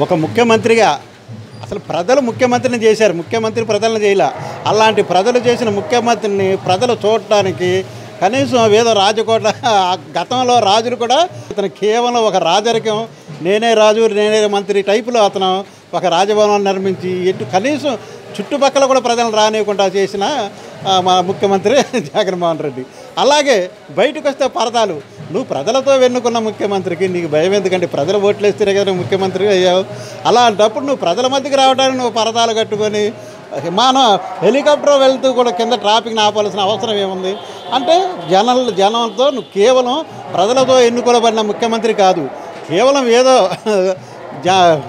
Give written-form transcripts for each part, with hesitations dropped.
ఒక ముఖ్యమంత్రిగా అసలు ప్రజలు ముఖ్యమంత్రిని చేశారు, ముఖ్యమంత్రి ప్రజలను చేయలే. అలాంటి ప్రజలు చేసిన ముఖ్యమంత్రిని ప్రజలు చూడటానికి కనీసం ఏదో రాజకోట గతంలో రాజులు కూడా అతను కేవలం ఒక రాజరికం, నేనే రాజు నేనే మంత్రి టైపులో అతను ఒక రాజభవనం నిర్మించి కనీసం చుట్టుపక్కల కూడా ప్రజలను రానివ్వకుండా చేసిన మా ముఖ్యమంత్రి జగన్మోహన్ రెడ్డి. అలాగే బయటకు వస్తే పరదాలు, నువ్వు ప్రజలతో వెన్నుకున్న ముఖ్యమంత్రికి నీకు భయం ఎందుకంటే ప్రజలు ఓట్లు వేస్తేనే కదా ముఖ్యమంత్రి అయ్యావు. అలాంటప్పుడు నువ్వు ప్రజల మధ్యకి రావడానికి నువ్వు పరదాలు కట్టుకొని విమానం హెలికాప్టర్ వెళ్తూ కూడా కింద ట్రాఫిక్ని ఆపాల్సిన అవసరం ఏముంది? అంటే జనంతో నువ్వు కేవలం ప్రజలతో ఎన్నుకోబడిన ముఖ్యమంత్రి కాదు, కేవలం ఏదో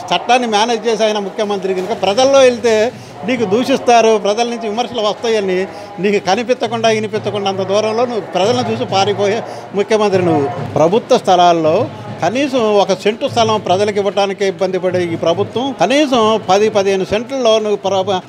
చట్టాన్ని మేనేజ్ చేసి ఆయన ముఖ్యమంత్రి కనుక ప్రజల్లో వెళ్తే నీకు దూషిస్తారు, ప్రజల నుంచి విమర్శలు వస్తాయని నీకు కనిపించకుండా వినిపించకుండా అంత దూరంలో నువ్వు ప్రజలను చూసి పారిపోయే ముఖ్యమంత్రి. నువ్వు ప్రభుత్వ స్థలాల్లో కనీసం 1 సెంటు స్థలం ప్రజలకు ఇవ్వడానికి ఇబ్బంది పడే ఈ ప్రభుత్వం కనీసం 10-15 సెంట్లలో నువ్వు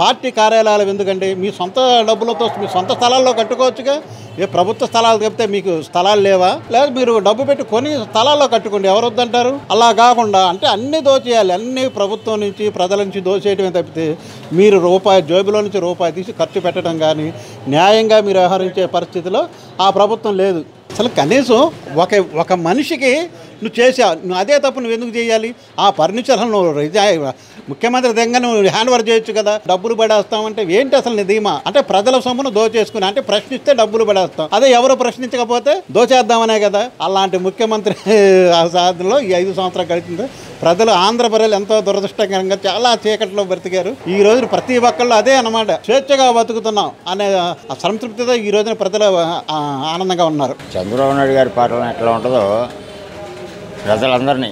పార్టీ కార్యాలయాలు ఎందుకండి? మీ సొంత డబ్బులతో మీ సొంత స్థలాల్లో కట్టుకోవచ్చుగా. ఏ ప్రభుత్వ స్థలాలు చెప్తే మీకు స్థలాలు లేవా? లేదా మీరు డబ్బు పెట్టి కొని స్థలాల్లో కట్టుకోండి, ఎవరు వద్దంటారు? అలా కాకుండా అంటే అన్నీ దోచేయాలి, అన్నీ ప్రభుత్వం నుంచి ప్రజల నుంచి దోచేయడమే తప్పితే మీరు జేబులో నుంచి రూపాయి తీసి ఖర్చు పెట్టడం కానీ న్యాయంగా మీరు వ్యవహరించే పరిస్థితిలో ఆ ప్రభుత్వం లేదు. అసలు కనీసం ఒక మనిషికి నువ్వు చేసావు, నువ్వు అదే తప్పు నువ్వు ఎందుకు చేయాలి? ఆ ఫర్నిచర్ నువ్వు ముఖ్యమంత్రి దగ్గర నువ్వు హ్యాండ్ ఓవర్ చేయొచ్చు కదా. డబ్బులు పడేస్తామంటే ఏంటి అసలు నీ ధీమా? అంటే ప్రజల సొమ్మును దోచేసుకుని అంటే ప్రశ్నిస్తే డబ్బులు పడేస్తాం, అదే ఎవరు ప్రశ్నించకపోతే దోచేద్దామనే కదా. అలాంటి ముఖ్యమంత్రి సాధనలో ఈ 5 సంవత్సరాలు గడిచింది. ప్రజలు ఆంధ్ర ప్రజలు ఎంతో దురదృష్టకరంగా చాలా చీకట్లో బ్రతికారు. ఈ రోజు ప్రతి ఒక్కళ్ళు అదే అన్నమాట, స్వేచ్ఛగా బతుకుతున్నాం అనే సంతృప్తితో ఈ రోజున ప్రజలు ఆనందంగా ఉన్నారు. చంద్రబాబు నాయుడు గారి పాలన ఎట్లా ఉంటుందో ప్రజలందరినీ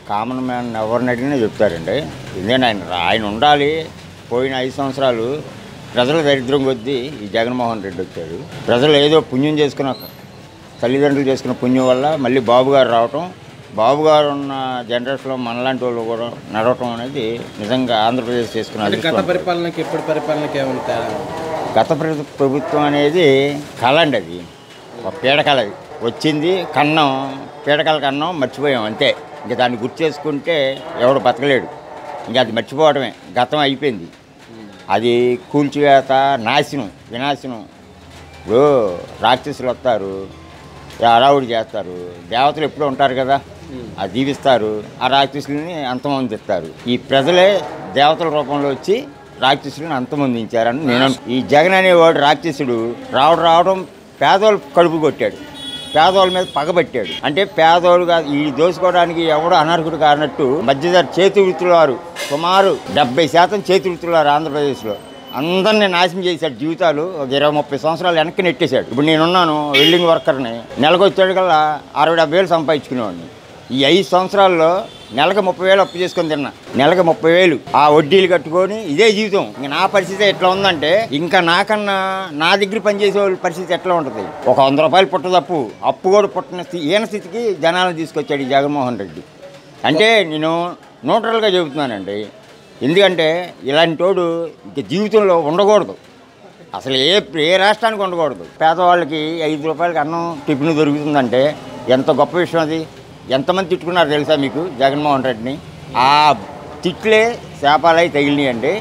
కామన్ మ్యాన్ ఎవరిని అడిగినా చెప్తారండి. ఎందుకంటే ఆయన ఉండాలి. పోయిన 5 సంవత్సరాలు ప్రజల దరిద్రం కొద్దీ ఈ జగన్మోహన్ రెడ్డి వచ్చాడు. ప్రజలు ఏదో పుణ్యం చేసుకున్న తల్లిదండ్రులు చేసుకున్న పుణ్యం వల్ల మళ్ళీ బాబు గారు రావటం, బాబు గారు ఉన్న జనరేషన్లో మనలాంటి వాళ్ళు కూడా నడవటం అనేది నిజంగా ఆంధ్రప్రదేశ్ చేసుకున్న గత పరిపాలనకి ఇప్పుడు పరిపాలనకి ఏమంటా? గత ప్రభుత్వం అనేది కళ అండి, అది ఒక పీడకల వచ్చింది, కన్నం పీడకల కన్నం మర్చిపోయాం అంతే. ఇంకా దాన్ని గుర్తు చేసుకుంటే ఎవడు బతకలేడు, ఇంకా అది మర్చిపోవడమే. గతం అయిపోయింది, అది కూల్చివేత, వినాశనం. ఇప్పుడు రాక్షసులు వస్తారు, అరావుడి చేస్తారు, దేవతలు ఎప్పుడూ ఉంటారు కదా, అది దీవిస్తారు, ఆ రాక్షసులని అంతమొందిస్తారు. ఈ ప్రజలే దేవతల రూపంలో వచ్చి రాక్షసులను అంతమొందించారని నేను. ఈ జగన్ అనేవాడు రాక్షసుడు రావడం పేదోళ్ళు కడుపు కొట్టాడు, పేదోళ్ళ మీద పగబట్టాడు. అంటే పేదోళ్ళు కాదు, ఈ దోసుకోవడానికి ఎవడో అనర్హుడు కానట్టు మధ్యధర చేతి వృత్తుల వారు సుమారు 70% చేతి వృత్తుల వారు ఆంధ్రప్రదేశ్లో అందరినీ నాశనం చేశాడు. జీవితాలు ఒక 20-30 సంవత్సరాలు వెనక్కి నెట్టేశాడు. ఇప్పుడు నేనున్నాను వెల్డింగ్ వర్కర్ని, నెలకు వచ్చాడు కల్లా 60-70 వేలు సంపాదించుకునేవాడిని. ఈ 5 సంవత్సరాల్లో నెలకు 30,000 అప్పు చేసుకొని తిన్నా, నెలకు 30,000 ఆ వడ్డీలు కట్టుకొని ఇదే జీవితం. ఇంక నా పరిస్థితి ఎట్లా ఉందంటే ఇంకా నాకన్నా నా దగ్గర పనిచేసే వాళ్ళ పరిస్థితి ఎట్లా ఉంటుంది? ఒక 100 రూపాయలు పుట్టదప్పు, అప్పు కూడా పుట్టిన ఈయన స్థితికి జనాలను తీసుకొచ్చాడు ఈ జగన్మోహన్ రెడ్డి. అంటే నేను న్యూట్రల్గా చెబుతున్నానండి. ఎందుకంటే ఇలాంటి వాడు ఇంక జీవితంలో ఉండకూడదు, అసలు ఏ రాష్ట్రానికి ఉండకూడదు. పేదవాళ్ళకి 5 రూపాయలకి అన్నం టిఫిన్ దొరుకుతుందంటే ఎంత గొప్ప విషయం అది. ఎంతమంది తిట్టుకున్నారు తెలుసా మీకు జగన్మోహన్ రెడ్డిని? ఆ తిట్లే శాపాలై తగిలినాయండి.